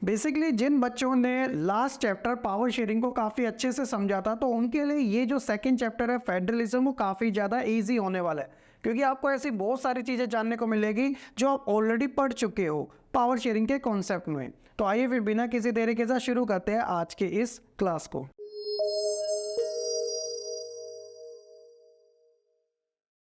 Basically जिन बच्चों ने last chapter power sharing को काफ़ी अच्छे से समझा था, तो उनके लिए ये जो सेकंड चैप्टर है फेडरलिज्म, वो काफ़ी ज़्यादा इजी होने वाला है, क्योंकि आपको ऐसी बहुत सारी चीज़ें जानने को मिलेगी जो आप ऑलरेडी पढ़ चुके हो पावर शेयरिंग के कॉन्सेप्ट में। तो आइए फिर बिना किसी देरी के साथ शुरू करते हैं आज के इस क्लास को।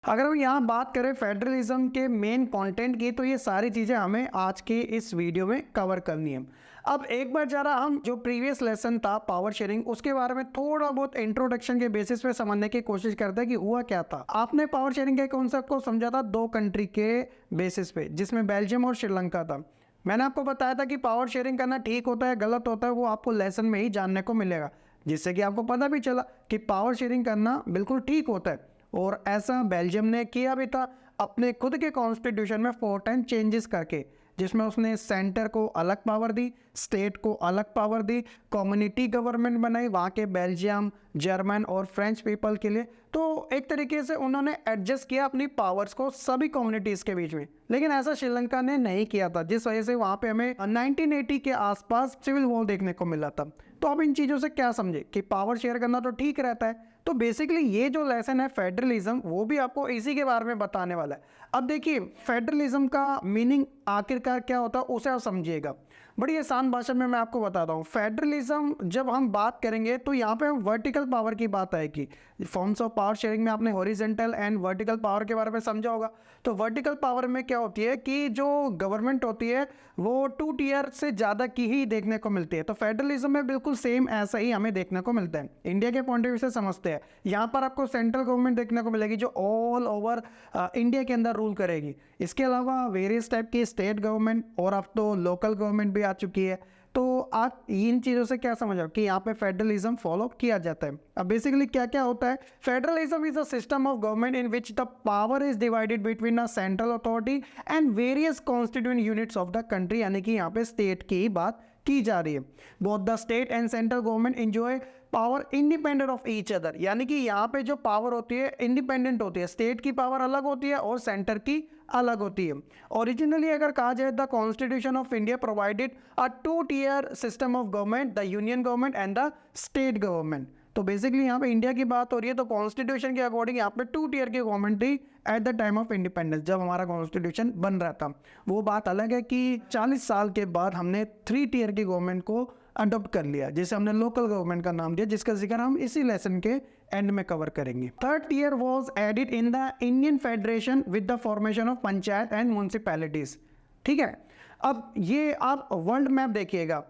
अगर हम यहाँ बात करें फेडरलिज्म के मेन कंटेंट की, तो ये सारी चीज़ें हमें आज के इस वीडियो में कवर करनी है। अब एक बार जरा हम जो प्रीवियस लेसन था पावर शेयरिंग, उसके बारे में थोड़ा बहुत इंट्रोडक्शन के बेसिस पे समझने की कोशिश करते हैं कि हुआ क्या था। आपने पावर शेयरिंग के कॉन्सेप्ट को समझा था दो कंट्री के बेसिस पे, जिसमें बेल्जियम और श्रीलंका था। मैंने आपको बताया था कि पावर शेयरिंग करना ठीक होता है गलत होता है, वो आपको लेसन में ही जानने को मिलेगा, जिससे कि आपको पता भी चला कि पावर शेयरिंग करना बिल्कुल ठीक होता है। और ऐसा बेल्जियम ने किया भी था अपने खुद के कॉन्स्टिट्यूशन में 4 टाइम चेंजेस करके, जिसमें उसने सेंटर को अलग पावर दी, स्टेट को अलग पावर दी, कम्युनिटी गवर्नमेंट बनाई वहाँ के बेल्जियम, जर्मन और फ्रेंच पीपल के लिए। तो एक तरीके से उन्होंने एडजस्ट किया अपनी पावर्स को सभी कम्युनिटीज़ के बीच में। लेकिन ऐसा श्रीलंका ने नहीं किया था, जिस वजह से वहाँ पे हमें 1980 के आसपास सिविल वॉर देखने को मिला था। तो अब इन चीज़ों से क्या समझे कि पावर शेयर करना तो ठीक रहता है। तो बेसिकली ये जो लेसन है फेडरलिज्म, वो भी आपको इसी के बारे में बताने वाला है। अब देखिए फेडरलिज्म का मीनिंग आखिरकार क्या होता है उसे आप समझिएगा। बड़ी आसान भाषा में मैं आपको बताता हूँ। फेडरलिज्म जब हम बात करेंगे तो यहाँ पे हम वर्टिकल पावर की बात आएगी। फॉर्म्स ऑफ पावर शेयरिंग में आपने हॉरिजॉन्टल एंड वर्टिकल पावर के बारे में समझा होगा। तो वर्टिकल पावर में क्या होती है कि जो गवर्नमेंट होती है वो 2 टियर से ज़्यादा की ही देखने को मिलती है। तो फेडरलिज्म में बिल्कुल सेम ऐसा ही हमें देखने को मिलता है। इंडिया के पॉइंट ऑफ व्यू से समझते हैं, यहाँ पर आपको सेंट्रल गवर्नमेंट देखने को मिलेगी जो ऑल ओवर इंडिया के अंदर रूल करेगी। इसके अलावा वेरियस टाइप की स्टेट गवर्नमेंट और अब तो लोकल गवर्नमेंट भी आ चुकी है। तो आप इन चीज़ों से क्या समझ आओ कि यहाँ पे फेडरलिज्म फॉलो किया जाता है। अब बेसिकली क्या क्या होता है, federalism is a system of government in which the power is divided between a central authority and various constituent units of the country, यानी कि यहाँ पे स्टेट की ही बात की जा रही है। Both the state and central government enjoy power independent of each other, यानी कि यहाँ पे जो पावर होती है इंडिपेंडेंट होती है। स्टेट की पावर अलग होती है और सेंटर की अलग होती है। ओरिजिनली अगर कहा जाए the constitution of India provided a 2 tier system of government, the union government and the state government. तो बेसिकली यहाँ पे इंडिया की बात हो रही है, तो कॉन्स्टिट्यूशन के अकॉर्डिंग यहाँ पे 2 टियर की गवर्नमेंट थी at the time of independence, जब हमारा कॉन्स्टिट्यूशन बन रहा था। वो बात अलग है कि 40 साल के बाद हमने 3 टियर की गवर्नमेंट को अडॉप्ट कर लिया, जिसे हमने लोकल गवर्नमेंट का नाम दिया, जिसका जिक्र हम इसी लेसन के एंड में कवर करेंगे। 3rd tier was added in the Indian federation with the formation of panchayat and municipalities. ठीक है, अब ये आप वर्ल्ड मैप देखिएगा,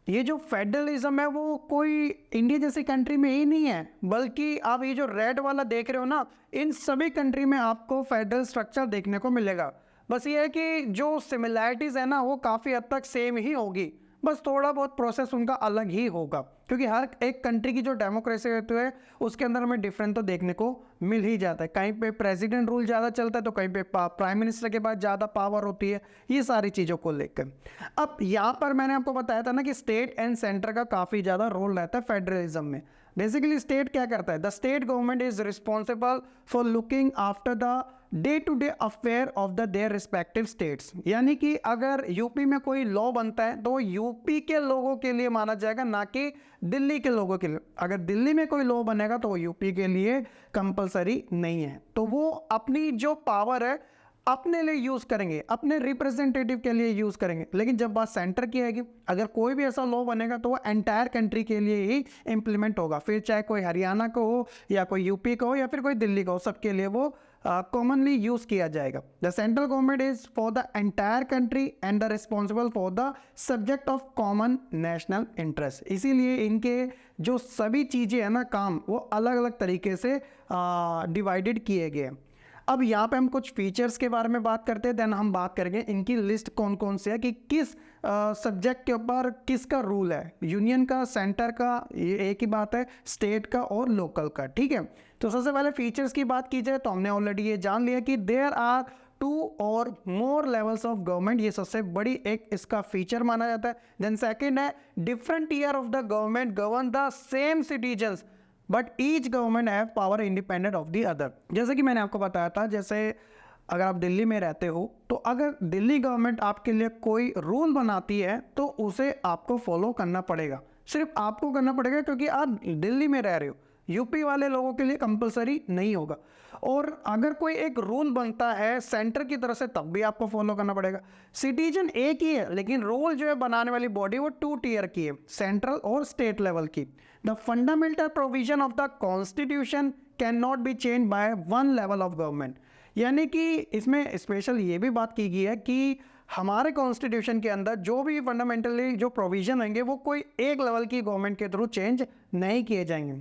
ये जो फेडरलिज्म है वो कोई इंडिया जैसी कंट्री में ही नहीं है, बल्कि आप ये जो रेड वाला देख रहे हो ना, इन सभी कंट्री में आपको फेडरल स्ट्रक्चर देखने को मिलेगा। बस ये है कि जो सिमिलैरिटीज़ है ना वो काफ़ी हद तक सेम ही होगी, बस थोड़ा बहुत प्रोसेस उनका अलग ही होगा, क्योंकि हर एक कंट्री की जो डेमोक्रेसी होती है उसके अंदर हमें डिफरेंट तो देखने को मिल ही जाता है। कहीं पे प्रेसिडेंट रूल ज़्यादा चलता है तो कहीं पे प्राइम मिनिस्टर के पास ज़्यादा पावर होती है, ये सारी चीज़ों को लेकर। अब यहाँ पर मैंने आपको बताया था ना कि स्टेट एंड सेंटर का काफ़ी ज़्यादा रोल रहता है फेडरलिज्म में। बेसिकली स्टेट क्या करता है, the state government is responsible for looking after the day to day affair of the their respective states, यानी कि अगर यूपी में कोई लॉ बनता है तो यूपी के लोगों के लिए माना जाएगा, ना कि दिल्ली के लोगों के लिए। अगर दिल्ली में कोई लॉ बनेगा तो वो यूपी के लिए कंपलसरी नहीं है। तो वो अपनी जो पावर है अपने लिए यूज़ करेंगे, अपने रिप्रेजेंटेटिव के लिए यूज़ करेंगे। लेकिन जब बात सेंटर की आएगी, अगर कोई भी ऐसा लॉ बनेगा तो वो एंटायर कंट्री के लिए ही इम्प्लीमेंट होगा, फिर चाहे कोई हरियाणा को हो या कोई यूपी को हो या फिर कोई दिल्ली को हो, सबके लिए वो कॉमनली यूज़ किया जाएगा। The central government is for the entire country and the responsible for the subject of common national interest. इसीलिए इनके जो सभी चीज़ें हैं ना, काम, वो अलग अलग तरीके से डिवाइडेड किए गए हैं। अब यहाँ पे हम कुछ फीचर्स के बारे में बात करते हैं, देन हम बात करेंगे इनकी लिस्ट कौन कौन से है कि किस सब्जेक्ट के ऊपर किसका रूल है, यूनियन का, सेंटर का, ये एक ही बात है, स्टेट का और लोकल का। ठीक है, तो सबसे पहले फीचर्स की बात की जाए तो हमने ऑलरेडी ये जान लिया कि देयर आर 2 और मोर लेवल्स ऑफ गवर्नमेंट, ये सबसे बड़ी एक इसका फीचर माना जाता है। देन सेकेंड है different year of the government govern the same citizens but each government have power independent of the other. जैसे कि मैंने आपको बताया था, जैसे अगर आप दिल्ली में रहते हो तो अगर दिल्ली गवर्नमेंट आपके लिए कोई रूल बनाती है तो उसे आपको फॉलो करना पड़ेगा, सिर्फ आपको करना पड़ेगा क्योंकि आप दिल्ली में रह रहे हो। यूपी वाले लोगों के लिए कंपलसरी नहीं होगा। और अगर कोई एक रूल बनता है सेंटर की तरफ से तब भी आपको फॉलो करना पड़ेगा। सिटीजन एक ही है लेकिन रूल जो है बनाने वाली बॉडी वो 2 टियर की है, सेंट्रल और स्टेट लेवल की। The fundamental provision of the constitution can not be change by one level of government. यानी कि इसमें स्पेशल ये भी बात की गई है कि हमारे कॉन्स्टिट्यूशन के अंदर जो भी फंडामेंटली जो प्रोविजन होंगे वो कोई एक लेवल की गवर्नमेंट के थ्रू चेंज नहीं किए जाएंगे,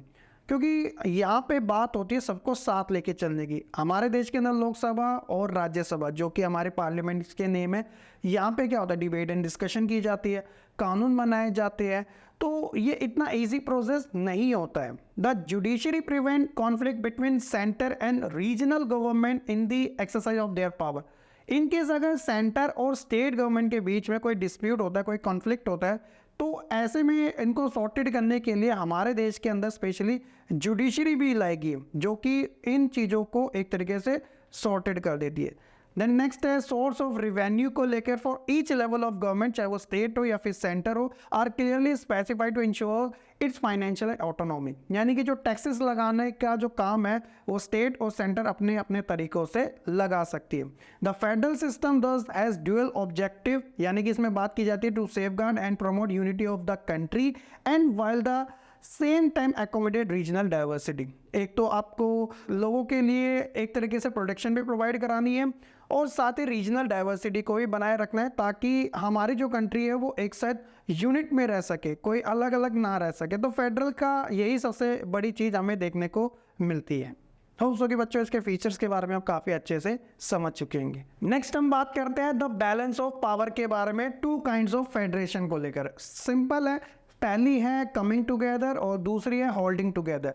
क्योंकि यहाँ पे बात होती है सबको साथ लेके चलने की। हमारे देश के अंदर लोकसभा और राज्यसभा जो कि हमारे पार्लियामेंट के नेम है, यहाँ पे क्या होता है, डिबेट एंड डिस्कशन की जाती है, कानून बनाए जाते हैं। तो ये इतना इजी प्रोसेस नहीं होता है। The judiciary prevent conflict between centre and regional government in the exercise of their power. In case अगर सेंटर और स्टेट गवर्नमेंट के बीच में कोई डिस्प्यूट होता है, कोई कॉन्फ्लिक्ट होता है, तो ऐसे में इनको सॉर्टेड करने के लिए हमारे देश के अंदर स्पेशली जुडिशरी भी लाएगी जो कि इन चीज़ों को एक तरीके से सॉर्टेड कर देती है। देन नेक्स्ट है सोर्स ऑफ रिवेन्यू को लेकर for each level of government, चाहे वो स्टेट हो या फिर सेंटर हो, are clearly specified to ensure its financial autonomy. यानी कि जो टैक्सेस लगाने का जो काम है वो स्टेट और सेंटर अपने अपने तरीकों से लगा सकती है। The federal system thus has dual objective, यानी कि इसमें बात की जाती है to safeguard and promote unity of the country and while the same time accommodate regional diversity. एक तो आपको लोगों के लिए एक तरीके से प्रोटेक्शन भी प्रोवाइड करानी है और साथ ही रीजनल डाइवर्सिटी को भी बनाए रखना है ताकि हमारी जो कंट्री है वो एक साथ यूनिट में रह सके, कोई अलग अलग ना रह सके। तो फेडरल का यही सबसे बड़ी चीज़ हमें देखने को मिलती है। होप सो कि बच्चों इसके फीचर्स के बारे में आप काफ़ी अच्छे से समझ चुके होंगे। नेक्स्ट हम बात करते हैं द बैलेंस ऑफ पावर के बारे में, 2 काइंड्स ऑफ फेडरेशन को लेकर। सिंपल है, पहली है कमिंग टुगेदर और दूसरी है holding together.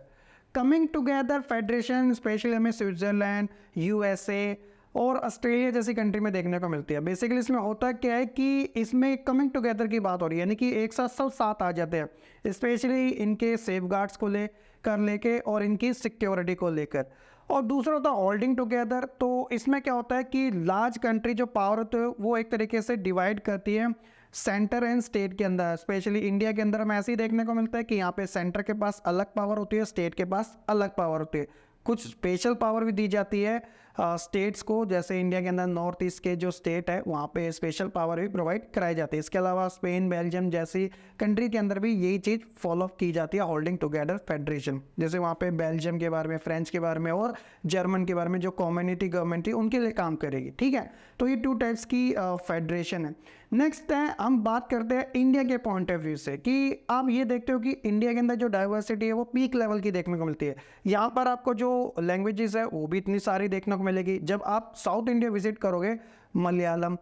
Coming together federation specially हमें स्विट्जरलैंड, यूएसए और ऑस्ट्रेलिया जैसी कंट्री में देखने को मिलती है। बेसिकली इसमें होता क्या है कि इसमें कमिंग टुगेदर की बात हो रही है, यानी कि एक साथ सब साथ आ जाते हैं, स्पेशली इनके सेफगार्ड्स को लेके और इनकी सिक्योरिटी को लेकर। और दूसरा होता है होल्डिंग टुगेदर। तो इसमें क्या होता है कि लार्ज कंट्री जो पावर होती है वो एक तरीके से डिवाइड करती है सेंटर एंड स्टेट के अंदर। स्पेशली इंडिया के अंदर हमें ऐसे ही देखने को मिलता है कि यहाँ पे सेंटर के पास अलग पावर होती है, स्टेट के पास अलग पावर होती है। कुछ स्पेशल पावर भी दी जाती है स्टेट्स को, जैसे इंडिया के अंदर नॉर्थ ईस्ट के जो स्टेट है वहाँ पे स्पेशल पावर भी प्रोवाइड कराई जाती है। इसके अलावा स्पेन, बेल्जियम जैसी कंट्री के अंदर भी यही चीज़ फॉलो की जाती है, होल्डिंग टुगेदर फेडरेशन। जैसे वहाँ पे बेल्जियम के बारे में, फ्रेंच के बारे में और जर्मन के बारे में जो कम्युनिटी गवर्नमेंट थी उनके लिए काम करेगी। ठीक है, तो ये 2 टाइप्स की फेडरेशन है। नेक्स्ट है हम बात करते हैं इंडिया के पॉइंट ऑफ व्यू से कि आप ये देखते हो कि इंडिया के अंदर जो डाइवर्सिटी है वो पीक लेवल की देखने को मिलती है। यहाँ पर आपको जो लैंग्वेजेस है वो भी इतनी सारी देखने को मिलेगी। जब आप साउथ इंडिया विजिट करोगे, मलयालम,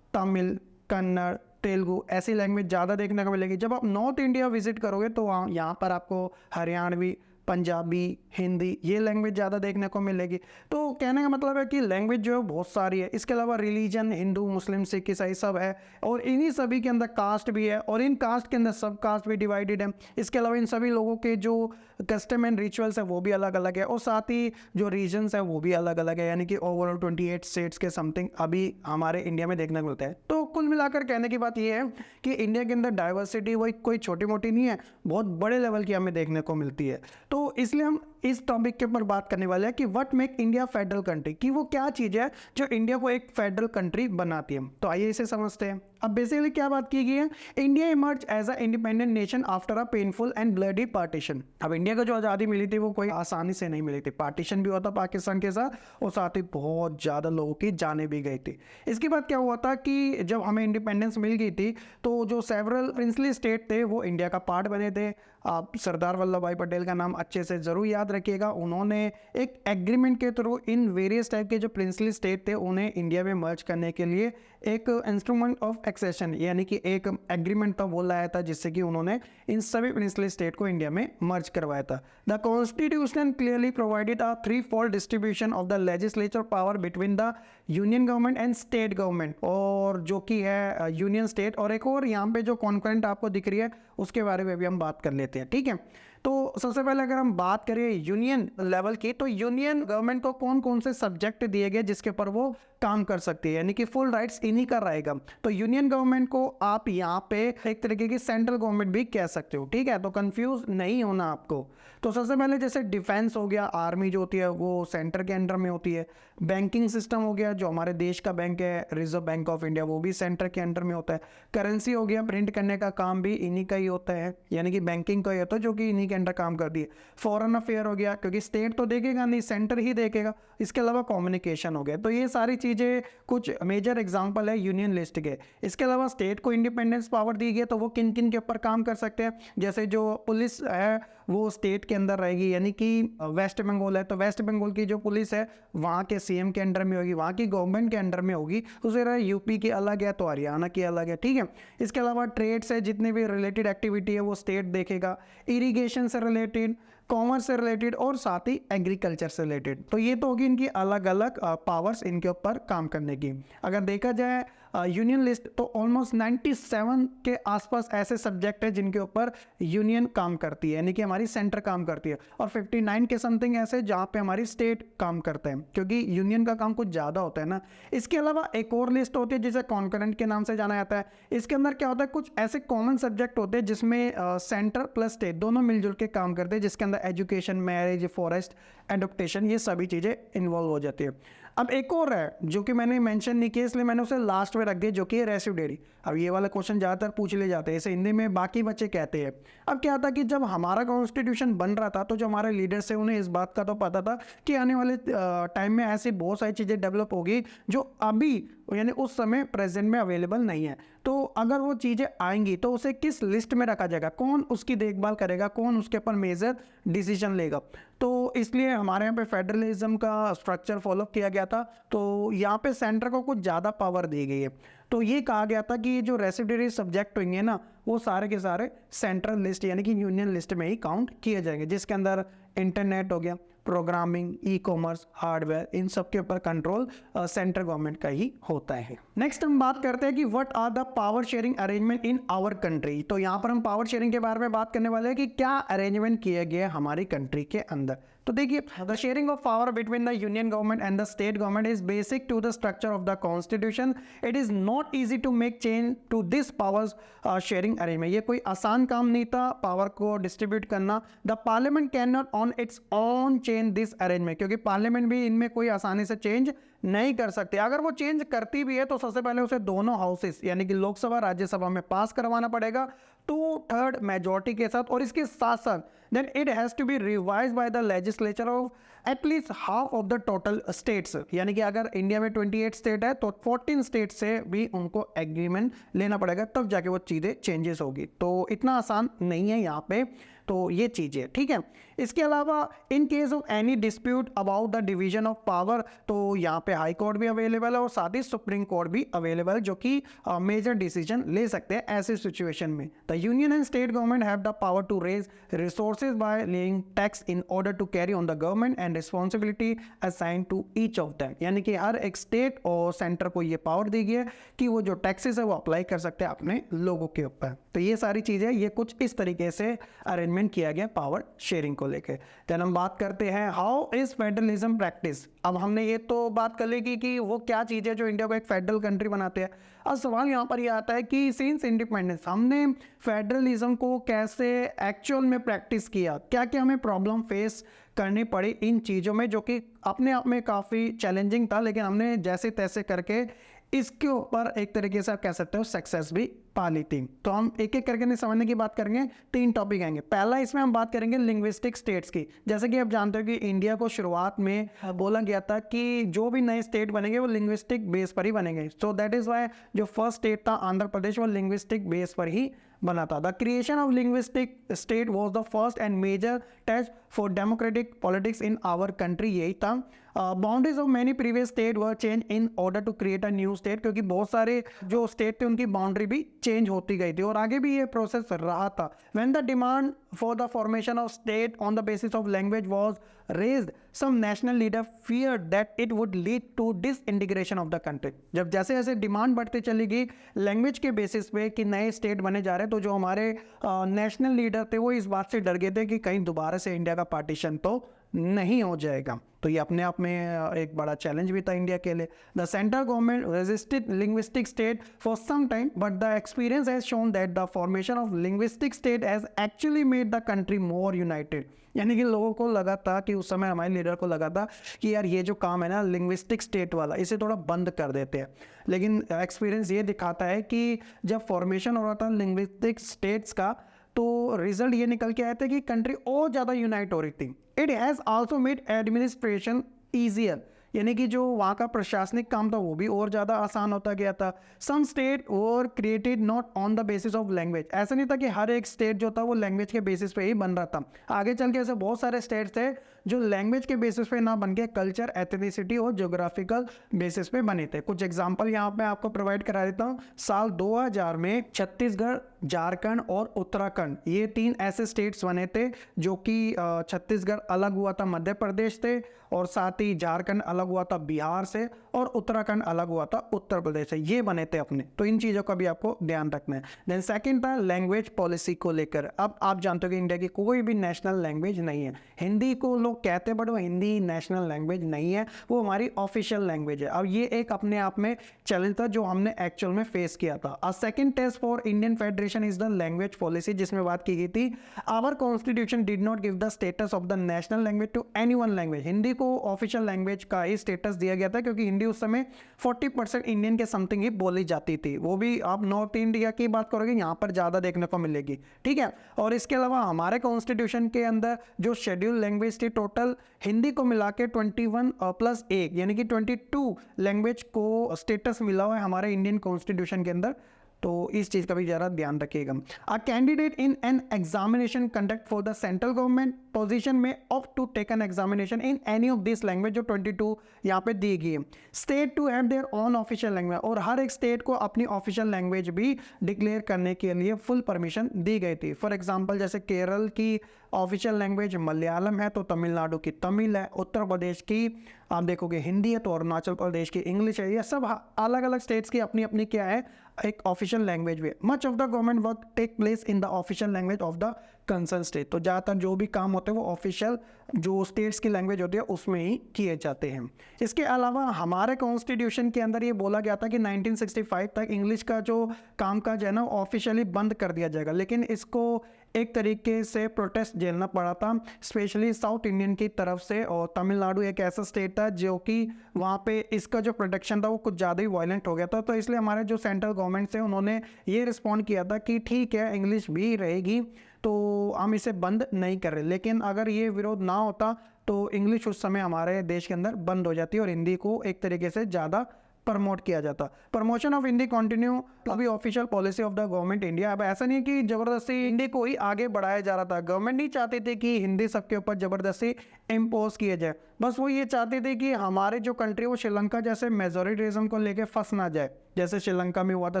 तमिल, कन्नड़, तेलुगु ऐसी लैंग्वेज ज़्यादा देखने को मिलेगी। जब आप नॉर्थ इंडिया विजिट करोगे तो यहाँ पर आपको हरियाणवी, पंजाबी, हिंदी ये लैंग्वेज ज़्यादा देखने को मिलेगी। तो कहने का मतलब है कि लैंग्वेज जो है बहुत सारी है। इसके अलावा रिलीजन हिंदू, मुस्लिम, सिख, ईसाई सब है और इन्हीं सभी के अंदर कास्ट भी है और इन कास्ट के अंदर सब कास्ट भी डिवाइडेड है। इसके अलावा इन सभी लोगों के जो कस्टम एंड रिचुअल्स है वो भी अलग अलग है और साथ ही जो रीजन्स है वो भी अलग अलग है, यानी कि ओवरऑल 28 स्टेट्स के समथिंग अभी हमारे इंडिया में देखने को मिलता है। तो कुल मिलाकर कहने की बात ये है कि इंडिया के अंदर डाइवर्सिटी वही कोई छोटी मोटी नहीं है, बहुत बड़े लेवल की हमें देखने को मिलती है। तो इसलिए हम इस टॉपिक के ऊपर बात करने वाले हैं कि what make India federal country, कि वो क्या चीज़ है जो इंडिया को एक फेडरल कंट्री बनाती है। तो आइए इसे समझते हैं। अब बेसिकली क्या बात की गई है, India emerge as a independent nation after a painful and bloody partition. अब इंडिया को जो आज़ादी मिली थी वो कोई आसानी से नहीं मिली थी, पार्टीशन भी हुआ था पाकिस्तान के साथ और साथ ही बहुत ज़्यादा लोगों की जानें भी गई थी। इसके बाद क्या हुआ था कि जब हमें इंडिपेंडेंस मिल गई थी तो जो सेवरल प्रिंसली स्टेट थे वो इंडिया का पार्ट बने थे। आप सरदार वल्लभ भाई पटेल का नाम अच्छे से ज़रूर याद रखिएगा। उन्होंने एक एग्रीमेंट के थ्रू इन वेरियस टाइप के जो प्रिंसली स्टेट थे उन्हें इंडिया में मर्ज करने के लिए एक इंस्ट्रूमेंट ऑफ एक्सेशन यानी कि एक एग्रीमेंट था वो लाया था, जिससे कि उन्होंने इन सभी प्रिंसली स्टेट को इंडिया में मर्ज करवाया था। The constitution clearly provided a 3-fold distribution of the legislature power between the union government and state government, और जो कि है यूनियन स्टेट। और एक और यहाँ पे जो कॉन्करेंट आपको दिख रही है उसके बारे में भी हम बात कर लेते हैं। ठीक है, तो सबसे पहले अगर हम बात करें यूनियन लेवल की, तो यूनियन गवर्नमेंट को कौन कौन से सब्जेक्ट दिए गए जिसके ऊपर वो काम कर सकती है, यानी कि फुल राइट्स इन्हीं का रहेगा। तो यूनियन गवर्नमेंट को आप यहाँ पे एक तरीके की सेंट्रल गवर्नमेंट भी कह सकते हो, ठीक है, तो कंफ्यूज नहीं होना आपको। तो सबसे पहले जैसे डिफेंस हो गया, आर्मी जो होती है वो सेंटर के अंडर में होती है। बैंकिंग सिस्टम हो गया, जो हमारे देश का बैंक है रिजर्व बैंक ऑफ इंडिया, वो भी सेंटर के अंडर में होता है। करेंसी हो गया, प्रिंट करने का काम भी इन्हीं का ही होता है, यानी कि बैंकिंग का ही होता है, जो कि इन्हीं के अंडर काम करती है। फॉरेन अफेयर हो गया, क्योंकि स्टेट तो देखेगा नहीं, सेंटर ही देखेगा। इसके अलावा कम्युनिकेशन हो गया। तो ये सारी चीज़ें कुछ मेजर एग्जाम्पल है यूनियन लिस्ट के। इसके अलावा स्टेट को इंडिपेंडेंस पावर दी गई है, तो वो किन किन के ऊपर काम कर सकते हैं, जैसे जो पुलिस है वो स्टेट के अंदर रहेगी, यानी कि वेस्ट बंगाल है तो वेस्ट बंगाल की जो पुलिस है वहाँ के सीएम के अंडर में होगी, वहाँ की गवर्नमेंट के अंडर में होगी। दूसरी तरह यूपी की अलग है तो हरियाणा की अलग है, ठीक है। इसके अलावा ट्रेड से जितने भी रिलेटेड एक्टिविटी है वो स्टेट देखेगा, इरिगेशन से रिलेटेड, कॉमर्स से रिलेटेड और साथ ही एग्रीकल्चर से रिलेटेड। तो ये तो होगी इनकी अलग अलग पावर्स इनके ऊपर काम करने की। अगर देखा जाए यूनियन लिस्ट तो ऑलमोस्ट 97 के आसपास ऐसे सब्जेक्ट है जिनके ऊपर यूनियन काम करती है, यानी कि हमारी सेंटर काम करती है, और 59 के समथिंग ऐसे जहाँ पे हमारी स्टेट काम करते हैं, क्योंकि यूनियन का काम कुछ ज़्यादा होता है ना। इसके अलावा एक और लिस्ट होती है जिसे कॉन्करेंट के नाम से जाना जाता है। इसके अंदर क्या होता है, कुछ ऐसे कॉमन सब्जेक्ट होते हैं जिसमें सेंटर प्लस स्टेट दोनों मिलजुल के काम करते हैं, जिसके अंदर एजुकेशन, मैरिज, फॉरेस्ट, एडॉप्टेशन, ये सभी चीज़ें इन्वॉल्व हो जाती है। अब एक और है जो कि मैंने मेंशन नहीं किया, इसलिए मैंने उसे लास्ट में रख दिया, जो कि रेसिडेंसी। अब ये वाला क्वेश्चन ज़्यादातर पूछ ले जाते हैं, इसे हिंदी में बाकी बच्चे कहते हैं। अब क्या था कि जब हमारा कॉन्स्टिट्यूशन बन रहा था तो जो हमारे लीडर्स हैं उन्हें इस बात का तो पता था कि आने वाले टाइम में ऐसी बहुत सारी चीज़ें डेवलप होगी जो अभी यानी उस समय प्रेजेंट में अवेलेबल नहीं है। तो अगर वो चीज़ें आएंगी तो उसे किस लिस्ट में रखा जाएगा, कौन उसकी देखभाल करेगा, कौन उसके ऊपर मेजर डिसीजन लेगा। तो इसलिए हमारे यहाँ पे फेडरलिज्म का स्ट्रक्चर फॉलो किया गया था। तो यहाँ पे सेंटर को कुछ ज़्यादा पावर दी गई है। तो ये कहा गया था कि जो रेसिडेंसी सब्जेक्ट होंगे ना वो सारे के सारे सेंट्रल लिस्ट यानी कि यूनियन लिस्ट में ही काउंट किए जाएंगे, जिसके अंदर इंटरनेट हो गया, प्रोग्रामिंग, ई कॉमर्स, हार्डवेयर, इन सब के ऊपर कंट्रोल सेंट्रल गवर्नमेंट का ही होता है। नेक्स्ट हम बात करते हैं कि what are the power sharing arrangement in our country. तो यहाँ पर हम पावर शेयरिंग के बारे में बात करने वाले हैं कि क्या अरेंजमेंट किए गए हमारी कंट्री के अंदर। तो देखिए, the sharing of power between the union government and the state government is basic to the structure of the constitution. It is not easy to make change to this powers sharing arrangement. ये कोई आसान काम नहीं था power को distribute करना। The parliament can not on its own change this arrangement, क्योंकि parliament भी इनमें कोई आसानी से चेंज नहीं कर सकते। अगर वो चेंज करती भी है तो सबसे पहले उसे दोनों हाउसेस यानी कि लोकसभा राज्यसभा में पास करवाना पड़ेगा 2/3 मेजॉरिटी के साथ, और इसके साथ साथ then it has to be revised by the legislature of at least half of the total states. यानी कि अगर इंडिया में 28 स्टेट है तो 14 स्टेट से भी उनको एग्रीमेंट लेना पड़ेगा, तब जाके वो चीज़ें चेंजेस होगी। तो इतना आसान नहीं है यहाँ पे, तो ये चीज़ें ठीक है। इसके अलावा in case of any dispute about the division of power, तो यहाँ पे हाई कोर्ट भी अवेलेबल है और साथ ही सुप्रीम कोर्ट भी अवेलेबल है, जो कि मेजर डिसीजन ले सकते हैं ऐसे सिचुएशन में। The union and state government have the power to raise resources by laying tax in order to carry on the government and responsibility assign to each of them. यानी कि हर एक state और centre को ये power दी गई है कि वो जो टैक्सेस है वो अप्लाई कर सकते हैं अपने लोगों के ऊपर। तो ये सारी चीज़ें ये कुछ इस तरीके से अरेंजमेंट किया गया पावर शेयरिंग को लेके। देन हम बात करते हैं हाउ इज फेडरलिज्म प्रैक्टिस। अब हमने ये तो बात कर ली कि वो क्या चीज़ है जो इंडिया को एक फेडरल कंट्री बनाते हैं। अब सवाल यहाँ पर ये आता है कि सिंस इंडिपेंडेंस हमने फेडरलिज्म को कैसे एक्चुअल में प्रैक्टिस किया, क्या क्या हमें प्रॉब्लम फेस करनी पड़ी इन चीज़ों में, जो कि अपने आप में काफ़ी चैलेंजिंग था, लेकिन हमने जैसे तैसे करके इसके ऊपर एक तरीके से आप कह सकते हो सक्सेस भी पा ली थी। तो हम एक एक करके नहीं समझने की बात करेंगे, 3 टॉपिक आएंगे। पहला इसमें हम बात करेंगे लिंग्विस्टिक स्टेट्स की। जैसे कि आप जानते हो कि इंडिया को शुरुआत में बोला गया था कि जो भी नए स्टेट बनेंगे वो लिंग्विस्टिक बेस पर ही बनेंगे। सो दैट इज वाई जो फर्स्ट स्टेट था आंध्र प्रदेश वो लिंग्विस्टिक बेस पर ही बना था। The creation of linguistic state was the first and major test for democratic politics in our country, यही था। Boundaries of many previous state were change in order to create a new state, क्योंकि बहुत सारे जो state थे उनकी boundary भी change होती गई थी और आगे भी ये प्रोसेस रहा था. When the demand for the formation of state on the basis of language was raised, some national leader feared that it would lead to disintegration of the country. जब जैसे जैसे डिमांड बढ़ती चली गई लैंग्वेज के basis पे कि नए स्टेट बने जा रहे हैं, तो जो हमारे नेशनल लीडर थे वो इस बात से डर गए थे कि कहीं दोबारा से इंडिया का पार्टीशन तो नहीं हो जाएगा. तो ये अपने आप में एक बड़ा चैलेंज भी था इंडिया के लिए. The central government resisted linguistic state for some time, but the experience has shown that the formation of linguistic state has actually made the country more united. यानी कि लोगों को लगा था कि उस समय हमारे लीडर को लगा था कि यार ये जो काम है ना लिंग्विस्टिक स्टेट वाला, इसे थोड़ा बंद कर देते हैं. लेकिन एक्सपीरियंस ये दिखाता है कि जब फॉर्मेशन हो रहा था लिंग्विस्टिक स्टेट्स का, तो रिजल्ट ये निकल के आया था कि कंट्री और ज़्यादा यूनाइट हो रही थी. It has also made administration easier, यानी कि जो वहाँ का प्रशासनिक काम था वो भी और ज़्यादा आसान होता गया था. Some state were created not on the basis of language. ऐसा नहीं था कि हर एक स्टेट जो था वो लैंग्वेज के बेसिस पे ही बन रहा था. आगे चल के ऐसे बहुत सारे स्टेट्स थे जो लैंग्वेज के बेसिस पे ना बन के कल्चर, एथनिसिटी और ज्योग्राफिकल बेसिस पे बने थे. कुछ एग्जांपल यहाँ पे आपको प्रोवाइड करा देता हूँ. साल 2000 में छत्तीसगढ़, झारखंड और उत्तराखंड, ये 3 ऐसे स्टेट्स बने थे जो कि छत्तीसगढ़ अलग हुआ था मध्य प्रदेश से, और साथ ही झारखंड अलग हुआ था बिहार से, और उत्तराखंड अलग हुआ था उत्तर प्रदेश से. ये बने थे अपने. तो इन चीज़ों का भी आपको ध्यान रखना है. देन सेकंड था लैंग्वेज पॉलिसी को लेकर. अब आप जानते हो कि इंडिया की कोई भी नेशनल लैंग्वेज नहीं है. हिंदी को लोग कहते हैं बट वो हिंदी नेशनल लैंग्वेज नहीं है, वो हमारी ऑफिशियल लैंग्वेज है. अब ये एक अपने आप में चैलेंज था जो हमने एक्चुअल में फेस किया था. A second test for Indian federation is the language policy, जिसमें बात की गई थी our constitution did not give the status of the national language to any one language. Hindi को ऑफिशियल लैंग्वेज का ही स्टेटस दिया गया था क्योंकि हिंदी उस समय 40% इंडियन के समथिंग ही बोली जाती थी. वो भी आप नॉर्थ इंडिया की बात करोगे यहाँ पर ज़्यादा देखने को मिलेगी. ठीक है. और इसके अलावा हमारे कॉन्स्टिट्यूशन के अंदर जो शेड्यूल लैंग्वेज थी टोटल हिंदी को मिला के 21 प्लस 1 यानी कि 22 लैंग्वेज को स्टेटस मिला हुआ है हमारे इंडियन कॉन्स्टिट्यूशन के अंदर. तो इस चीज़ का भी ज़रा ध्यान रखिएगा. A candidate in an examination conduct for the central government position may opt to take an examination in any of this language, जो 22 यहाँ पे दी गई है. State to have their own official language, और हर एक स्टेट को अपनी ऑफिशियल लैंग्वेज भी डिक्लेयर करने के लिए फुल परमिशन दी गई थी. फॉर एग्जाम्पल जैसे केरल की ऑफिशियल लैंग्वेज मलयालम है तो तमिलनाडु की तमिल है, उत्तर प्रदेश की आप देखोगे हिंदी है तो अरुणाचल प्रदेश की इंग्लिश है. ये सब अलग अलग स्टेट्स की अपनी अपनी क्या है एक ऑफिशियल लैंग्वेज भी है. Much of the government work take place in the official language of the concern state. तो ज़्यादातर जो भी काम होते हैं वो ऑफिशियल जो स्टेट्स की लैंग्वेज होती है उसमें ही किए जाते हैं. इसके अलावा हमारे कॉन्स्टिट्यूशन के अंदर ये बोला गया था कि 1965 तक इंग्लिश का जो कामकाज है ना ऑफिशियली बंद कर दिया जाएगा, लेकिन इसको एक तरीके से प्रोटेस्ट झेलना पड़ा था स्पेशली साउथ इंडियन की तरफ से. और तमिलनाडु एक ऐसा स्टेट था जो कि वहाँ पे इसका जो प्रोटेक्शन था वो कुछ ज़्यादा ही वायलेंट हो गया था. तो इसलिए हमारे जो सेंट्रल गवर्नमेंट से उन्होंने ये रिस्पॉन्ड किया था कि ठीक है इंग्लिश भी रहेगी तो हम इसे बंद नहीं कर रहे. लेकिन अगर ये विरोध ना होता तो इंग्लिश उस समय हमारे देश के अंदर बंद हो जाती और हिंदी को एक तरीके से ज़्यादा प्रमोट किया जाता. Promotion of Hindi continue to be official policy of the government India. अब ऐसा नहीं कि जबरदस्ती हिंदी को ही आगे बढ़ाया जा रहा था. गवर्नमेंट नहीं चाहती थी कि हिंदी सबके ऊपर जबरदस्ती इम्पोज किया जाए, बस वो ये चाहते थे कि हमारे जो कंट्री वो श्रीलंका जैसे मेजोरिटिज्म को लेके फंस ना जाए. जैसे श्रीलंका में हुआ था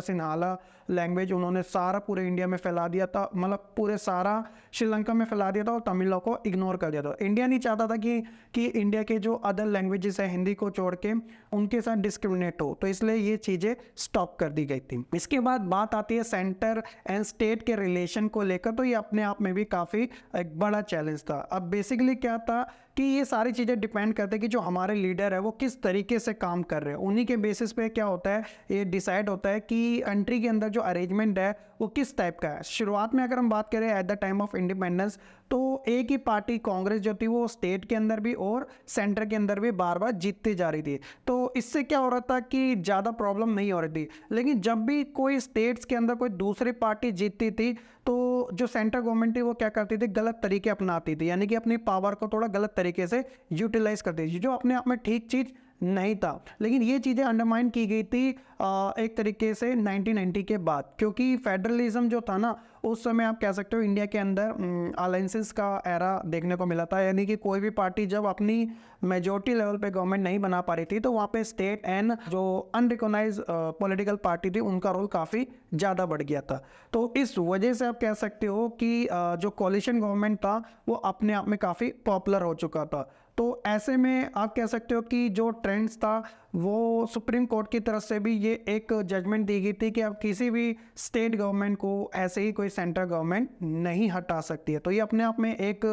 सिन्हाला लैंग्वेज उन्होंने सारा पूरे इंडिया में फैला दिया था, मतलब पूरे सारा श्रीलंका में फैला दिया था और तमिलों को इग्नोर कर दिया था. इंडिया नहीं चाहता था कि इंडिया के जो अदर लैंग्वेजेस है हिंदी को छोड़ के उनके साथ डिस्क्रिमिनेट हो, तो इसलिए ये चीज़ें स्टॉप कर दी गई थी. इसके बाद बात आती है सेंटर एंड स्टेट के रिलेशन को लेकर. तो ये अपने आप में भी काफ़ी एक बड़ा चैलेंज था. अब बेसिकली क्या था कि ये सारी चीज़ें डिपेंड करते हैं कि जो हमारे लीडर है वो किस तरीके से काम कर रहे हैं. उन्हीं के बेसिस पे क्या होता है ये डिसाइड होता है कि कंट्री के अंदर जो अरेंजमेंट है वो किस टाइप का है. शुरुआत में अगर हम बात करें at the time of independence तो एक ही पार्टी कांग्रेस जो थी वो स्टेट के अंदर भी और सेंटर के अंदर भी बार बार जीतती जा रही थी. तो इससे क्या हो रहा था कि ज़्यादा प्रॉब्लम नहीं हो रही थी. लेकिन जब भी कोई स्टेट्स के अंदर कोई दूसरी पार्टी जीतती थी तो जो सेंट्रल गवर्नमेंट थी वो क्या करती थी गलत तरीके अपनाती थी, यानी कि अपनी पावर को थोड़ा गलत तरीके से यूटिलाइज करती थी, जो अपने आप में ठीक चीज़ नहीं था। लेकिन ये चीज़ें अंडरमाइन की गई थी एक तरीके से 1990 के बाद, क्योंकि फेडरलिज्म जो था ना उस समय आप कह सकते हो इंडिया के अंदर अलायंसेस का एरा देखने को मिला था। यानी कि कोई भी पार्टी जब अपनी मेजोरिटी लेवल पे गवर्नमेंट नहीं बना पा रही थी तो वहाँ पे स्टेट एंड जो अनरिकॉग्नाइज पॉलिटिकल पार्टी थी उनका रोल काफ़ी ज़्यादा बढ़ गया था। तो इस वजह से आप कह सकते हो कि जो कोलिशन गवर्नमेंट था वो अपने आप में काफ़ी पॉपुलर हो चुका था। तो ऐसे में आप कह सकते हो कि जो ट्रेंड्स था वो सुप्रीम कोर्ट की तरफ से भी ये एक जजमेंट दी गई थी कि अब किसी भी स्टेट गवर्नमेंट को ऐसे ही कोई सेंट्रल गवर्नमेंट नहीं हटा सकती है। तो ये अपने आप में एक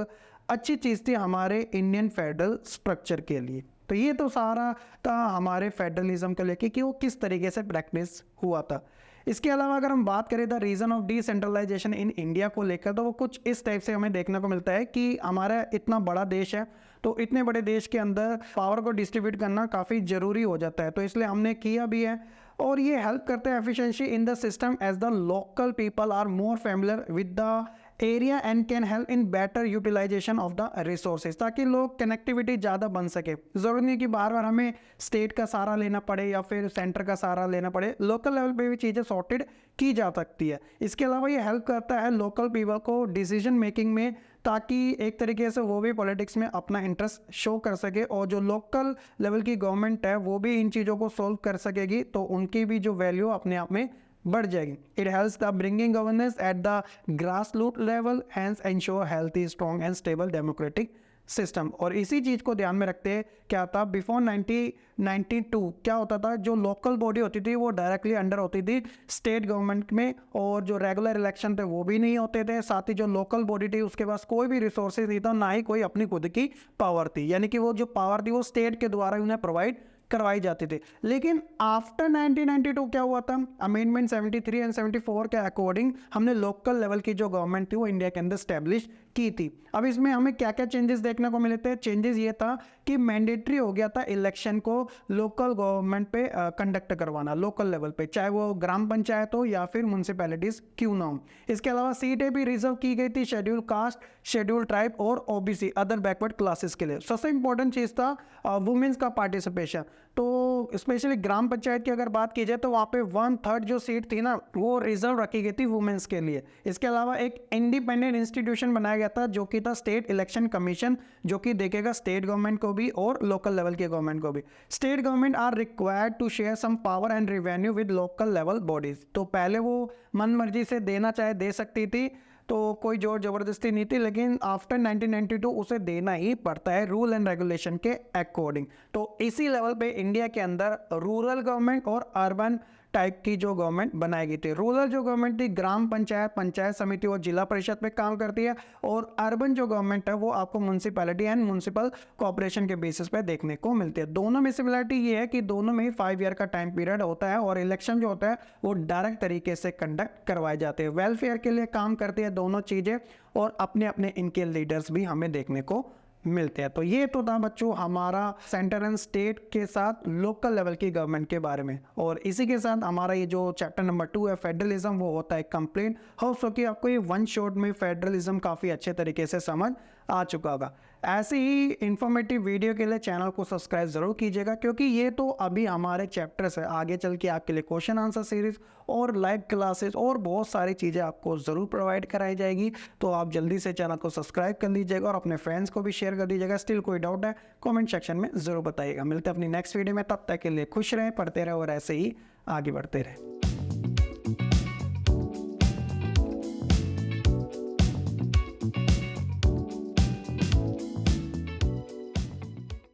अच्छी चीज़ थी हमारे इंडियन फेडरल स्ट्रक्चर के लिए। तो ये तो सारा था हमारे फेडरलिज्म को लेके कि वो किस तरीके से प्रैक्टिस हुआ था। इसके अलावा अगर हम बात करें the reason of decentralisation in India को लेकर, तो वो कुछ इस टाइप से हमें देखने को मिलता है कि हमारा इतना बड़ा देश है, तो इतने बड़े देश के अंदर पावर को डिस्ट्रीब्यूट करना काफ़ी ज़रूरी हो जाता है। तो इसलिए हमने किया भी है और ये हेल्प करता है efficiency in the system as the local people are more familiar with the area and can help in better utilisation of the resources, ताकि लोग कनेक्टिविटी ज़्यादा बन सके। ज़रूरी नहीं कि बार बार हमें स्टेट का सहारा लेना पड़े या फिर सेंटर का सहारा लेना पड़े, लोकल लेवल पे भी चीज़ें सॉर्टेड की जा सकती है। इसके अलावा ये हेल्प करता है लोकल पीपल को डिसीजन मेकिंग में, ताकि एक तरीके से वो भी पॉलिटिक्स में अपना इंटरेस्ट शो कर सके और जो लोकल लेवल की गवर्नमेंट है वो भी इन चीज़ों को सॉल्व कर सकेगी, तो उनकी भी जो वैल्यू अपने आप में बढ़ जाएगी। It helps the bringing governance at the grass root level, hence ensure healthy strong and stable democratic system. और इसी चीज़ को ध्यान में रखते क्या था, बिफोर 1992 क्या होता था, जो लोकल बॉडी होती थी वो डायरेक्टली अंडर होती थी स्टेट गवर्नमेंट में, और जो रेगुलर इलेक्शन थे वो भी नहीं होते थे। साथ ही जो लोकल बॉडी थी उसके पास कोई भी रिसोर्सेज नहीं था, ना ही कोई अपनी खुद की पावर थी। यानी कि वो जो पावर थी वो स्टेट के द्वारा उन्हें प्रोवाइड करवाई जाती थी। लेकिन आफ्टर 1992 क्या हुआ था, अमेंडमेंट 73 एंड 74 के अकॉर्डिंग हमने लोकल लेवल की जो गवर्नमेंट थी वो इंडिया के अंदर स्टैब्लिश की थी। अब इसमें हमें क्या क्या चेंजेस देखने को मिले थे। चेंजेस ये था कि मैंडेटरी हो गया था इलेक्शन को लोकल गवर्नमेंट पे कंडक्ट करवाना, लोकल लेवल पे, चाहे वो ग्राम पंचायत हो या फिर म्यूनसिपैलिटीज क्यों ना हो। इसके अलावा सीटें भी रिजर्व की गई थी शेड्यूल कास्ट, शेड्यूल ट्राइब और ओबीसी अदर बैकवर्ड क्लासेस के लिए। सबसे इंपॉर्टेंट चीज़ था वुमेन्स का पार्टिसिपेशन। तो स्पेशली ग्राम पंचायत की अगर बात की जाए तो वहाँ पे 1/3 जो सीट थी ना वो रिजर्व रखी गई थी वुमेन्स के लिए। इसके अलावा एक इंडिपेंडेंट इंस्टीट्यूशन बनाया गया था जो कि था स्टेट इलेक्शन कमीशन, जो कि देखेगा स्टेट गवर्नमेंट को भी और लोकल लेवल के गवर्नमेंट को भी। State government are required to share some power and revenue with local level bodies. तो पहले वो मन मर्जी से देना चाहे दे सकती थी, तो कोई जोर ज़बरदस्ती नहीं थी, लेकिन आफ्टर 1992 उसे देना ही पड़ता है रूल एंड रेगुलेशन के अकॉर्डिंग। तो इसी लेवल पे इंडिया के अंदर रूरल गवर्नमेंट और अर्बन टाइप की जो गवर्नमेंट बनाई गई थी। रूरल जो गवर्नमेंट थी ग्राम पंचायत, पंचायत समिति और जिला परिषद पे काम करती है, और अर्बन जो गवर्नमेंट है वो आपको म्यूनसिपैलिटी एंड म्यूनसिपल कॉर्पोरेशन के बेसिस पे देखने को मिलती है। दोनों में सिमिलरिटी ये है कि दोनों में 5 ईयर का टाइम पीरियड होता है और इलेक्शन जो होता है वो डायरेक्ट तरीके से कंडक्ट करवाए जाते हैं। वेलफेयर के लिए काम करती है दोनों चीज़ें, और अपने अपने इनके लीडर्स भी हमें देखने को मिलते हैं। तो ये तो था बच्चों हमारा सेंटर एंड स्टेट के साथ लोकल लेवल की गवर्नमेंट के बारे में, और इसी के साथ हमारा ये जो चैप्टर नंबर 2 है फेडरलिज्म वो होता है कंप्लीट। होप सो कि आपको ये वन शॉट में फेडरलिज्म काफ़ी अच्छे तरीके से समझ आ चुका होगा। ऐसे ही इंफॉर्मेटिव वीडियो के लिए चैनल को सब्सक्राइब ज़रूर कीजिएगा, क्योंकि ये तो अभी हमारे चैप्टर्स है, आगे चल के आपके लिए क्वेश्चन आंसर सीरीज और लाइव क्लासेस और बहुत सारी चीज़ें आपको ज़रूर प्रोवाइड कराई जाएगी। तो आप जल्दी से चैनल को सब्सक्राइब कर लीजिएगा और अपने फ्रेंड्स को भी शेयर कर दीजिएगा। स्टिल कोई डाउट है कमेंट सेक्शन में ज़रूर बताइएगा। मिलते हैं अपनी नेक्स्ट वीडियो में, तब तक के लिए खुश रहें, पढ़ते रहें और ऐसे ही आगे बढ़ते रहें।